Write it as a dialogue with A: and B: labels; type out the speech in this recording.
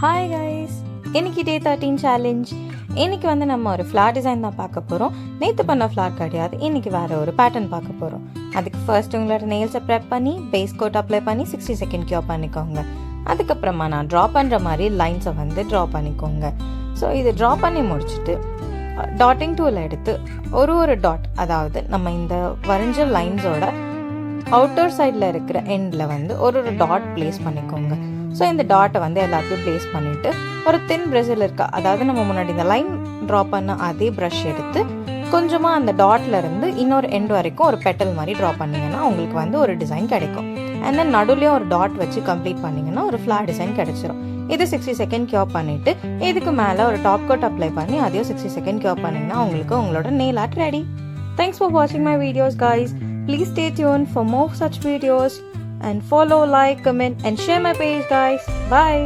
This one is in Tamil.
A: ஹாய் கைஸ், இன்னைக்கு டே 13 சேலஞ்ச். இன்னைக்கு வந்து நம்ம ஒரு ஃப்ளார் டிசைன் தான் பார்க்க போகிறோம். நேற்று பண்ண ஃப்ளார் கிடையாது, இன்னைக்கு வேறு ஒரு பேட்டர்ன் பார்க்க போகிறோம். அதுக்கு ஃபர்ஸ்ட் உங்களோட நெயில்ஸை ப்ரெப் பண்ணி பேஸ் கோட் அப்ளை பண்ணி 60 செகண்ட் கியூர் பண்ணிக்கோங்க. அதுக்கப்புறமா நான் ட்ரா பண்ணுற மாதிரி லைன்ஸை வந்து ட்ரா பண்ணிக்கோங்க. ஸோ இது ட்ரா பண்ணி முடிச்சுட்டு டாட்டிங் டூல் எடுத்து ஒரு டாட், அதாவது நம்ம இந்த வரைஞ்ச லைன்ஸோட அவுட்டர் சைடில் இருக்கிற எண்டில் வந்து ஒரு டாட் பிளேஸ் பண்ணிக்கோங்க. ஸோ இந்த டாட்டை வந்து எல்லாத்தையும் பிளேஸ் பண்ணிவிட்டு ஒரு தின் ப்ரஷில் இருக்கா, அதாவது நம்ம முன்னாடி இந்த லைன் ட்ரா பண்ண அதே ப்ரஷ் எடுத்து கொஞ்சமாக அந்த டாட்டில் இருந்து இன்னொரு எண்ட் வரைக்கும் ஒரு பெட்டல் மாதிரி ட்ரா பண்ணிங்கன்னா உங்களுக்கு வந்து ஒரு டிசைன் கிடைக்கும். அண்ட் தென் நடுவுலையும் ஒரு டாட் வச்சு கம்ப்ளீட் பண்ணிங்கன்னா ஒரு ஃப்ளார் டிசைன் கிடைச்சிரும். இது 60 செகண்ட் கியூர் பண்ணிவிட்டு இதுக்கு மேலே ஒரு டாப் கோட் அப்ளை பண்ணி அதையும் 60 செகண்ட் கியூர் பண்ணிங்கன்னா உங்களுக்கு உங்களோட nail art ready. Thanks for வாட்சிங் my videos guys. Please stay tuned for more such videos and follow, like, comment and share my page guys. Bye.